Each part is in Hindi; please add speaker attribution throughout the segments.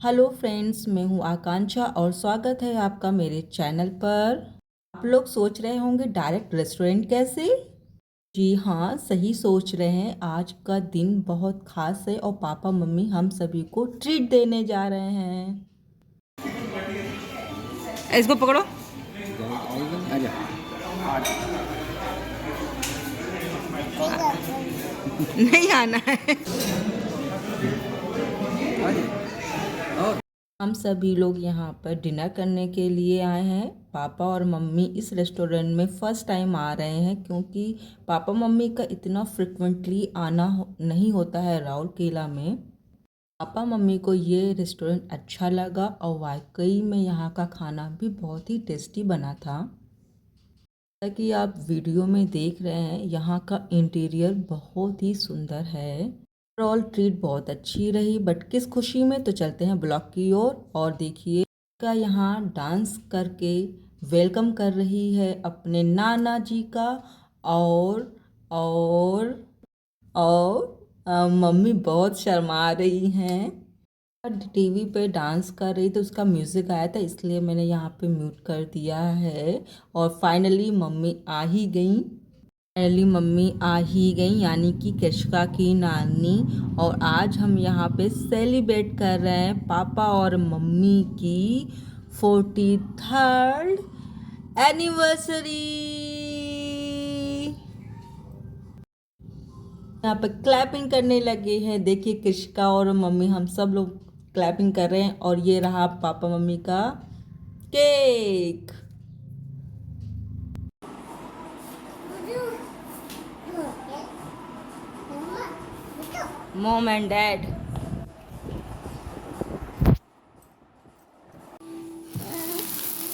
Speaker 1: हेलो फ्रेंड्स, मैं हूँ आकांक्षा और स्वागत है आपका मेरे चैनल पर। आप लोग सोच रहे होंगे डायरेक्ट रेस्टोरेंट कैसे? जी हाँ, सही सोच रहे हैं। आज का दिन बहुत खास है और पापा मम्मी हम सभी को ट्रीट देने जा रहे हैं। इसको पकड़ो। नहीं आना है। हम सभी लोग यहाँ पर डिनर करने के लिए आए हैं। पापा और मम्मी इस रेस्टोरेंट में फ़र्स्ट टाइम आ रहे हैं क्योंकि पापा मम्मी का इतना फ्रिक्वेंटली आना नहीं होता है राउरकेला में। पापा मम्मी को ये रेस्टोरेंट अच्छा लगा और वाकई में यहाँ का खाना भी बहुत ही टेस्टी बना था। जैसा कि आप वीडियो में देख रहे हैं, यहाँ का इंटीरियर बहुत ही सुंदर है। ओवरऑल ट्रीट बहुत अच्छी रही, बट किस खुशी में, तो चलते हैं ब्लॉग की ओर और देखिए का यहाँ डांस करके वेलकम कर रही है अपने नाना जी का। और और मम्मी बहुत शर्मा रही हैं। टीवी पे डांस कर रही तो उसका म्यूज़िक आया था, इसलिए मैंने यहाँ पे म्यूट कर दिया है। और फाइनली मम्मी आ ही गई, यानी कि कृषिका की नानी। और आज हम यहाँ पे सेलिब्रेट कर रहे हैं पापा और मम्मी की 43rd एनिवर्सरी। यहाँ पे क्लैपिंग करने लगे हैं। देखिए कृषिका और मम्मी हम सब लोग क्लैपिंग कर रहे हैं और ये रहा पापा मम्मी का केक। मॉम एंड डैड,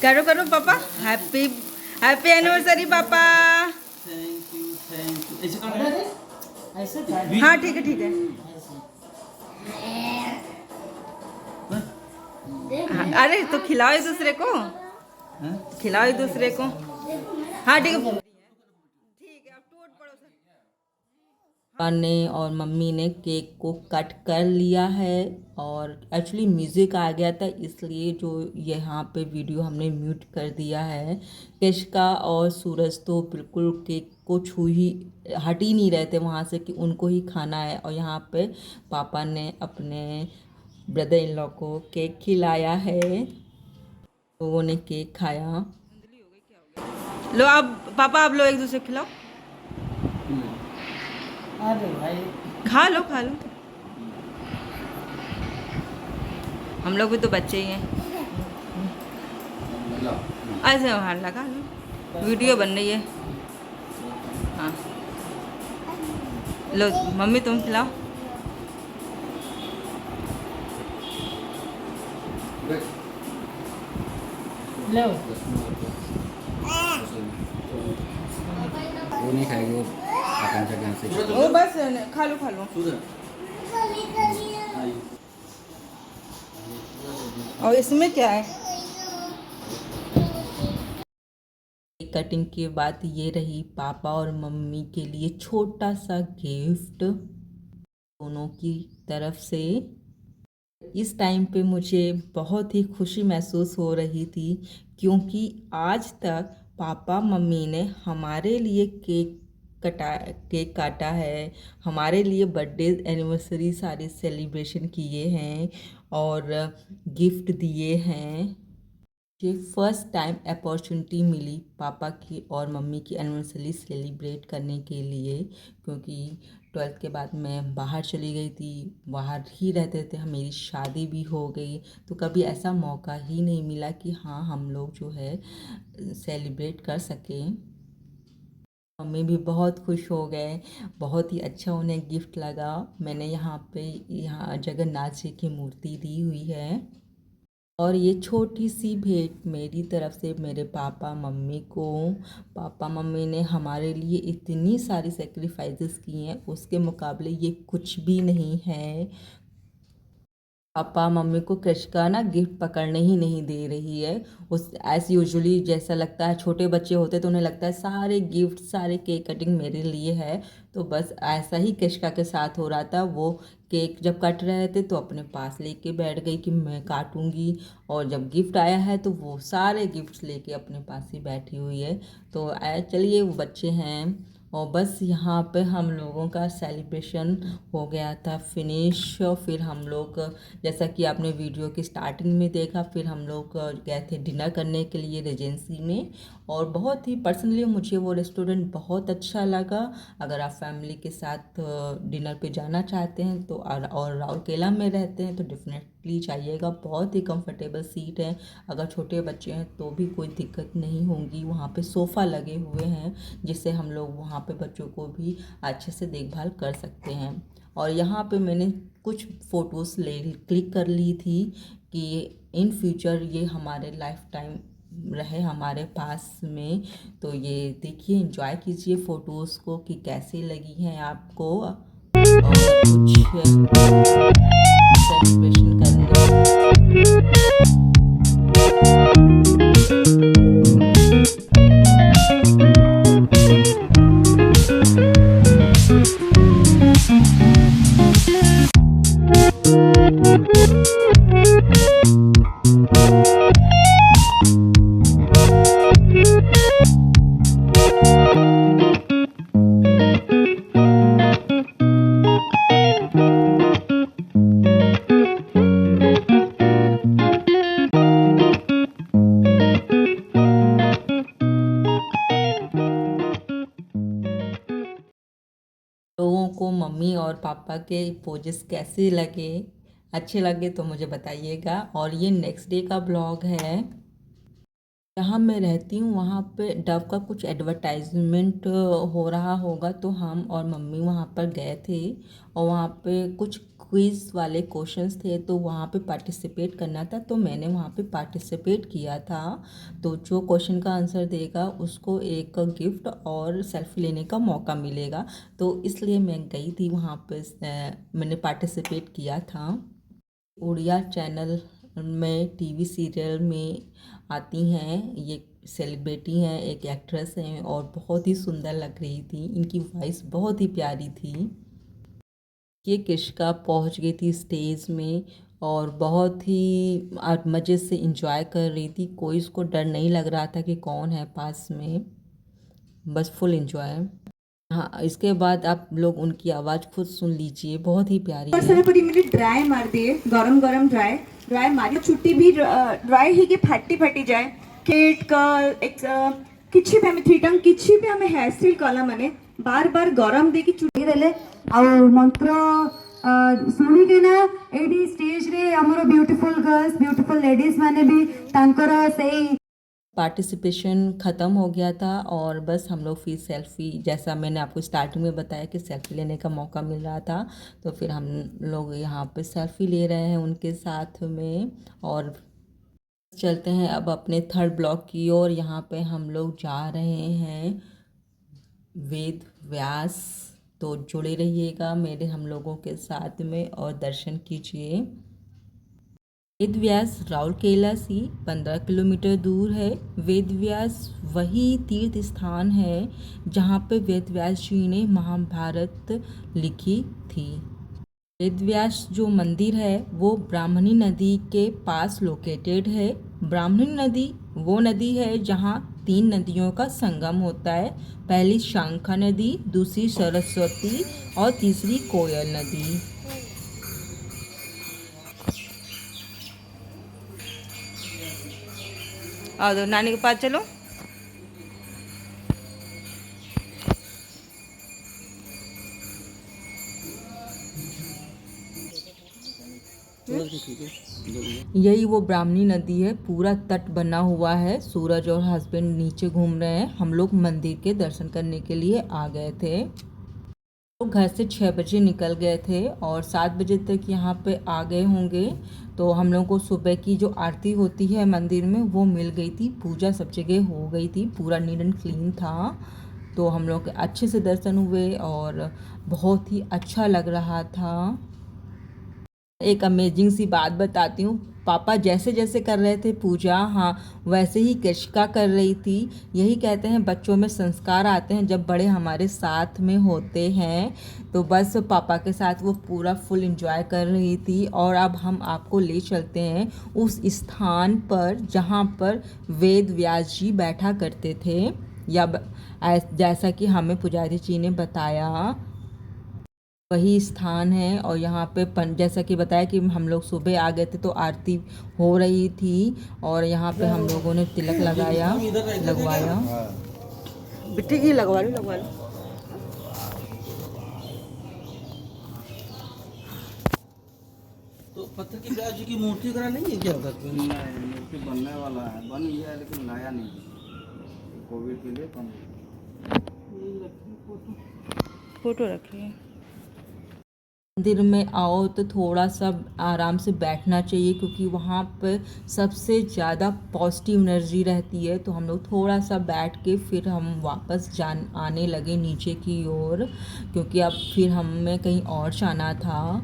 Speaker 1: करो करो पापा, हैप्पी हैप्पी एनिवर्सरी पापा।
Speaker 2: Thank you. ऐसे करना है?
Speaker 1: हाँ ठीक है ठीक है। हाँ, अरे तो खिलाओ एक दूसरे को, खिलाओ एक दूसरे को। हाँ ठीक है। पापा ने और मम्मी ने केक को कट कर लिया है और एक्चुअली म्यूज़िक आ गया था, इसलिए जो यहाँ पे वीडियो हमने म्यूट कर दिया है। कृषिका और सूरज तो बिल्कुल केक को छू ही हट ही नहीं रहे थे वहाँ से कि उनको ही खाना है। और यहाँ पे पापा ने अपने ब्रदर इन लॉ को केक खिलाया है, लोगों ने केक खाया। लो अब पापा, आप लो एक दूसरे को खिलाओ।
Speaker 2: अरे भाई,
Speaker 1: खा लो खा लो, हम लोग भी तो बच्चे ही हैं। ऐसे बाहर लगा लो, वीडियो बन रही है। हाँ लो मम्मी तुम खिलाओ।
Speaker 2: लो।
Speaker 3: वो नहीं खाएगी, वो आकांक्षा के हाथ से।
Speaker 1: वो बस खा लो खा लो। और इसमें क्या है? कटिंग के बाद ये रही पापा और मम्मी के लिए छोटा सा गिफ्ट दोनों की तरफ से। इस टाइम पे मुझे बहुत ही खुशी महसूस हो रही थी क्योंकि आज तक पापा मम्मी ने हमारे लिए केक काटा है, हमारे लिए बर्थडे एनिवर्सरी सारे सेलिब्रेशन किए हैं और गिफ्ट दिए हैं। मुझे फ़र्स्ट टाइम अपॉर्चुनिटी मिली पापा की और मम्मी की एनिवर्सरी सेलिब्रेट करने के लिए, क्योंकि 12th के बाद मैं बाहर चली गई थी, बाहर ही रहते थे, मेरी शादी भी हो गई, तो कभी ऐसा मौका ही नहीं मिला कि हाँ हम लोग जो है सेलिब्रेट कर सकें। मम्मी भी बहुत खुश हो गए, बहुत ही अच्छा उन्हें गिफ्ट लगा। मैंने यहाँ जगन्नाथ जी की मूर्ति दी हुई है और ये छोटी सी भेंट मेरी तरफ से मेरे पापा मम्मी को। पापा मम्मी ने हमारे लिए इतनी सारी सेक्रीफाइसेस की हैं, उसके मुकाबले ये कुछ भी नहीं है। पापा मम्मी को कृषिका ना गिफ्ट पकड़ने ही नहीं दे रही है। उस एज यूजुअली जैसा लगता है, छोटे बच्चे होते तो उन्हें लगता है सारे गिफ्ट सारे केक कटिंग मेरे लिए है। तो बस ऐसा ही कृषिका के साथ हो रहा था। वो केक जब कट रहे थे तो अपने पास लेके बैठ गई कि मैं काटूंगी, और जब गिफ्ट आया है तो वो सारे गिफ्ट्स लेके अपने पास ही बैठी हुई है। तो चलिए, वो बच्चे हैं। और बस यहाँ पे हम लोगों का सेलिब्रेशन हो गया था फिनिश। फिर हम लोग, जैसा कि आपने वीडियो की स्टार्टिंग में देखा, फिर हम लोग गए थे डिनर करने के लिए रेजेंसी में। और बहुत ही पर्सनली मुझे वो रेस्टोरेंट बहुत अच्छा लगा। अगर आप फैमिली के साथ डिनर पे जाना चाहते हैं तो और राउरकेला में रहते हैं तो डेफिनेटली जाइएगा। बहुत ही कंफर्टेबल सीट है। अगर छोटे बच्चे हैं तो भी कोई दिक्कत नहीं होगी। वहाँ पे सोफ़ा लगे हुए हैं जिससे हम लोग वहाँ पे बच्चों को भी अच्छे से देखभाल कर सकते हैं। और यहाँ पे मैंने कुछ फ़ोटोज़ क्लिक कर ली थी कि इन फ्यूचर ये हमारे लाइफ टाइम रहे हमारे पास में। तो ये देखिए, एंजॉय कीजिए फ़ोटोज़ को कि कैसी लगी हैं आपको। और कुछ सेलिब्रेशन करने लोगों को मम्मी और पापा के पोजेस कैसे लगे, अच्छे लगे तो मुझे बताइएगा। और ये नेक्स्ट डे का ब्लॉग है। जहाँ मैं रहती हूँ वहाँ पे डव का कुछ एडवर्टाइजमेंट हो रहा होगा, तो हम और मम्मी वहाँ पर गए थे। और वहाँ पे कुछ क्विज़ वाले क्वेश्चंस थे तो वहाँ पे पार्टिसिपेट करना था, तो मैंने वहाँ पे पार्टिसिपेट किया था। तो जो क्वेश्चन का आंसर देगा उसको एक गिफ्ट और सेल्फी लेने का मौका मिलेगा। तो इसलिए मैं गई थी वहाँ पे, मैंने पार्टिसिपेट किया था। उड़िया चैनल में टीवी सीरियल में आती हैं, ये सेलिब्रिटी हैं, एक एक्ट्रेस हैं और बहुत ही सुंदर लग रही थी। इनकी वॉइस बहुत ही प्यारी थी। ये कृषिका पहुंच गई थी स्टेज में और बहुत ही मज़े से इंजॉय कर रही थी। कोई उसको डर नहीं लग रहा था कि कौन है पास में, बस फुल इंजॉय। हाँ, इसके बाद आप लोग उनकी आवाज़ खुद सुन लीजिए, बहुत ही प्यारी है।
Speaker 4: 20 मिनट ड्राई मार दिए, गरम गरम ड्राई ड्राई मारी चुट्टी भी ड्राई ही फाटी फाटी जाए। केट कर्ल किछि भी हमें थ्री टंग किछि भी हमें हेयर स्टाइल कला माने बार बार गरम देकी चुट्टी देले आ मंत्र सुनी के ना एडी स्टेज रे हमरो ब्यूटीफुल गर्ल्स ब्यूटीफुल लेडीज माने भी तांकर सही
Speaker 1: पार्टिसिपेशन ख़त्म हो गया था और बस हम लोग फिर सेल्फ़ी, जैसा मैंने आपको स्टार्टिंग में बताया कि सेल्फ़ी लेने का मौका मिल रहा था, तो फिर हम लोग यहाँ पे सेल्फ़ी ले रहे हैं उनके साथ में। और चलते हैं अब अपने थर्ड ब्लॉक की ओर। यहाँ पे हम लोग जा रहे हैं वेद व्यास। तो जुड़े रहिएगा मेरे हम लोगों के साथ में और दर्शन कीजिए। वेद व्यास राउरकेला से 15 किलोमीटर दूर है। वेद व्यास वही तीर्थ स्थान है जहाँ पे वेद व्यास जी ने महाभारत लिखी थी। वेद व्यास जो मंदिर है वो ब्राह्मणी नदी के पास लोकेटेड है। ब्राह्मणी नदी वो नदी है जहाँ 3 नदियों का संगम होता है। पहली शांखा नदी, दूसरी सरस्वती और तीसरी कोयल नदी। आओ दो नानी के पास चलो। यही वो ब्राह्मणी नदी है, पूरा तट बना हुआ है। सूरज और हस्बैंड नीचे घूम रहे हैं। हम लोग मंदिर के दर्शन करने के लिए आ गए थे। तो घर से 6 बजे निकल गए थे और 7 बजे तक यहाँ पे आ गए होंगे। तो हम लोगों को सुबह की जो आरती होती है मंदिर में वो मिल गई थी। पूजा सब जगह हो गई थी, पूरा नीट एंड क्लीन था। तो हम लोग अच्छे से दर्शन हुए और बहुत ही अच्छा लग रहा था। एक अमेजिंग सी बात बताती हूँ। पापा जैसे जैसे कर रहे थे पूजा, हाँ वैसे ही कृषिका कर रही थी। यही कहते हैं बच्चों में संस्कार आते हैं जब बड़े हमारे साथ में होते हैं। तो बस पापा के साथ वो पूरा फुल एंजॉय कर रही थी। और अब हम आपको ले चलते हैं उस स्थान पर जहाँ पर वेद व्यास जी बैठा करते थे, या जैसा कि हमें पुजारी जी ने बताया वही स्थान है। और यहाँ पे जैसा कि बताया कि हम लोग सुबह आ गए थे तो आरती हो रही थी, और यहाँ पे हम लोगों ने तिलक लगवाया। बिट्टी की लगवा लो।
Speaker 5: तो पत्थर की व्यास जी की मूर्ति वगैरह नहीं है क्या उधर पे?
Speaker 3: नहीं, मूर्ति बनने वाला है, बन गया है लेकिन लाया नहीं, कोविड के लिए कम।
Speaker 1: फोटो रखिए। मंदिर में आओ तो थोड़ा सा आराम से बैठना चाहिए, क्योंकि वहाँ पर सबसे ज़्यादा पॉजिटिव एनर्जी रहती है। तो हम लोग थोड़ा सा बैठ के फिर हम वापस आने लगे नीचे की ओर, क्योंकि अब फिर हमें कहीं और जाना था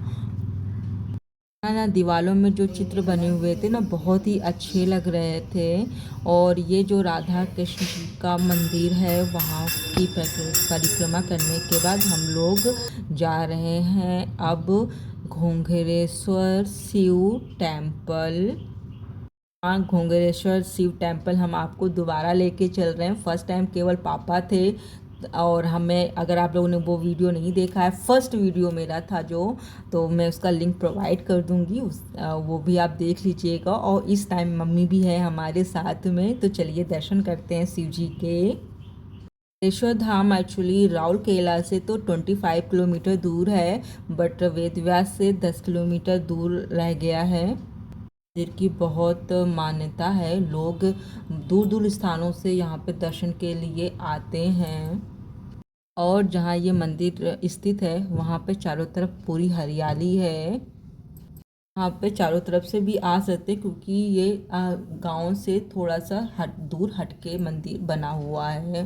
Speaker 1: ना। दीवारों में जो चित्र बने हुए थे ना, बहुत ही अच्छे लग रहे थे। और ये जो राधा कृष्ण जी का मंदिर है, वहाँ की परिक्रमा करने के बाद हम लोग जा रहे हैं अब घोंघरेश्वर शिव टेम्पल। हाँ, घोंघरेश्वर शिव टेम्पल हम आपको दोबारा लेके चल रहे हैं। फर्स्ट टाइम केवल पापा थे, और हमें, अगर आप लोगों ने वो वीडियो नहीं देखा है, फर्स्ट वीडियो मेरा था जो, तो मैं उसका लिंक प्रोवाइड कर दूंगी, वो भी आप देख लीजिएगा। और इस टाइम मम्मी भी है हमारे साथ में, तो चलिए दर्शन करते हैं शिव जी के। घोंघरेश्वर धाम एक्चुअली राउरकेला से तो 25 किलोमीटर दूर है, बट वेदव्यास से 10 किलोमीटर दूर रह गया है। मंदिर की बहुत मान्यता है, लोग दूर दूर स्थानों से यहाँ पे दर्शन के लिए आते हैं। और जहाँ ये मंदिर स्थित है वहाँ पे चारों तरफ पूरी हरियाली है। यहाँ पे चारों तरफ से भी आ सकते, क्योंकि ये गांव से थोड़ा सा दूर हट के मंदिर बना हुआ है।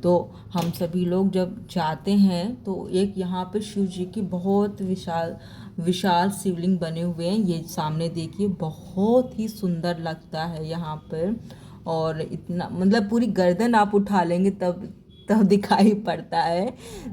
Speaker 1: तो हम सभी लोग जब जाते हैं तो एक यहाँ पे शिव जी की बहुत विशाल शिवलिंग बने हुए हैं। ये सामने देखिए, बहुत ही सुंदर लगता है यहाँ पर। और इतना, मतलब पूरी गर्दन आप उठा लेंगे तब दिखाई पड़ता है।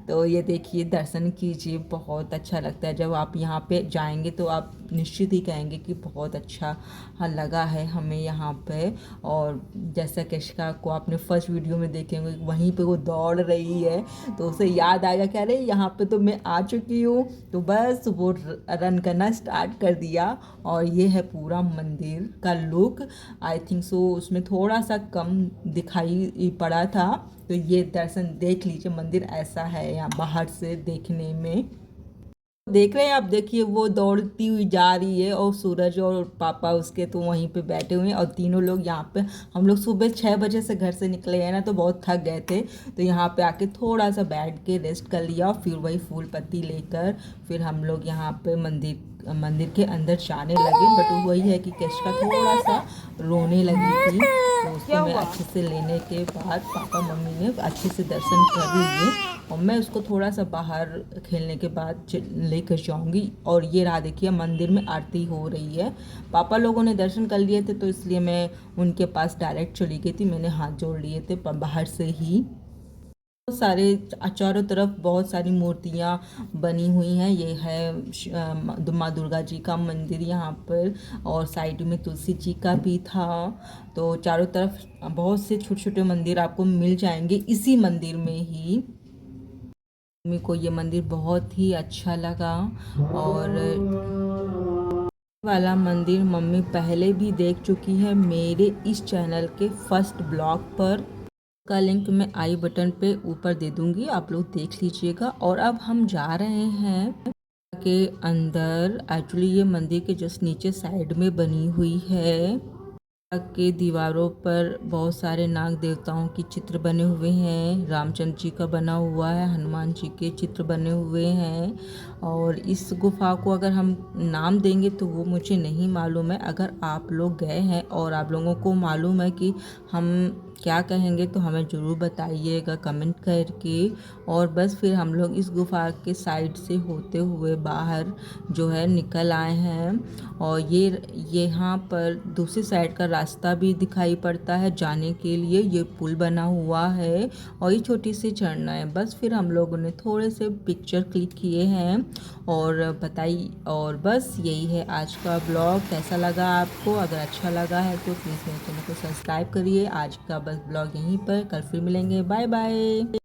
Speaker 1: तो ये देखिए, दर्शन कीजिए, बहुत अच्छा लगता है। जब आप यहाँ पे जाएंगे तो आप निश्चित ही कहेंगे कि बहुत अच्छा लगा है हमें यहाँ पे। और जैसा कृषिका को आपने फर्स्ट वीडियो में देखेंगे, वहीं पे वो दौड़ रही है, तो उसे याद आएगा कि अरे यहाँ पे तो मैं आ चुकी हूँ। तो बस वो रन करना स्टार्ट कर दिया। और ये है पूरा मंदिर का लुक। आई थिंक सो उसमें थोड़ा सा कम दिखाई पड़ा था। तो ये दर्शन देख लीजिए, मंदिर ऐसा है यहाँ बाहर से देखने में। देख रहे हैं आप, देखिए वो दौड़ती हुई जा रही है, और सूरज और पापा उसके तो वहीं पे बैठे हुए हैं। और तीनों लोग यहाँ पे, हम लोग सुबह 6 बजे से घर से निकले हैं ना, तो बहुत थक गए थे। तो यहाँ पे आके थोड़ा सा बैठ के रेस्ट कर लिया, और फिर वही फूल पत्ती लेकर फिर हम लोग यहाँ पे मंदिर के अंदर जाने लगे। बट वही है कि कृषिका थोड़ा सा रोने लगी थी, तो उसको मैं अच्छे से लेने के बाद पापा मम्मी ने अच्छे से दर्शन कर लिए, और मैं उसको थोड़ा सा बाहर खेलने के बाद लेकर जाऊंगी। और ये रहा, देखिए मंदिर में आरती हो रही है। पापा लोगों ने दर्शन कर लिए थे, तो इसलिए मैं उनके पास डायरेक्ट चली गई थी। मैंने हाथ जोड़ लिए थे बाहर से ही। बहुत सारे चारों तरफ बहुत सारी मूर्तियाँ बनी हुई हैं। ये है माँ दुर्गा जी का मंदिर यहाँ पर, और साइड में तुलसी जी का भी था। तो चारों तरफ बहुत से छोटे छोटे मंदिर आपको मिल जाएंगे इसी मंदिर में ही। मम्मी को ये मंदिर बहुत ही अच्छा लगा। और वाला मंदिर मम्मी पहले भी देख चुकी है मेरे इस चैनल के फर्स्ट ब्लॉग पर। का लिंक मैं आई बटन पे ऊपर दे दूंगी, आप लोग देख लीजिएगा। और अब हम जा रहे हैं के अंदर। एक्चुअली ये मंदिर के जस्ट नीचे साइड में बनी हुई है। के दीवारों पर बहुत सारे नाग देवताओं की चित्र बने हुए हैं। रामचंद्र जी का बना हुआ है, हनुमान जी के चित्र बने हुए हैं। और इस गुफा को अगर हम नाम देंगे तो वो मुझे नहीं मालूम है। अगर आप लोग गए हैं और आप लोगों को मालूम है कि हम क्या कहेंगे तो हमें ज़रूर बताइएगा कमेंट करके। और बस फिर हम लोग इस गुफा के साइड से होते हुए बाहर जो है निकल आए हैं। और ये यहाँ पर दूसरी साइड का रास्ता भी दिखाई पड़ता है जाने के लिए। ये पुल बना हुआ है और ये छोटी सी झरना है। बस फिर हम लोगों ने थोड़े से पिक्चर क्लिक किए हैं और बताई। और बस यही है आज का ब्लॉग। कैसा लगा आपको? अगर अच्छा लगा है तो प्लीज़ मेरे चैनल को सब्सक्राइब करिए। आज का बस ब्लॉग यहीं पर, कल फिर मिलेंगे। Bye bye.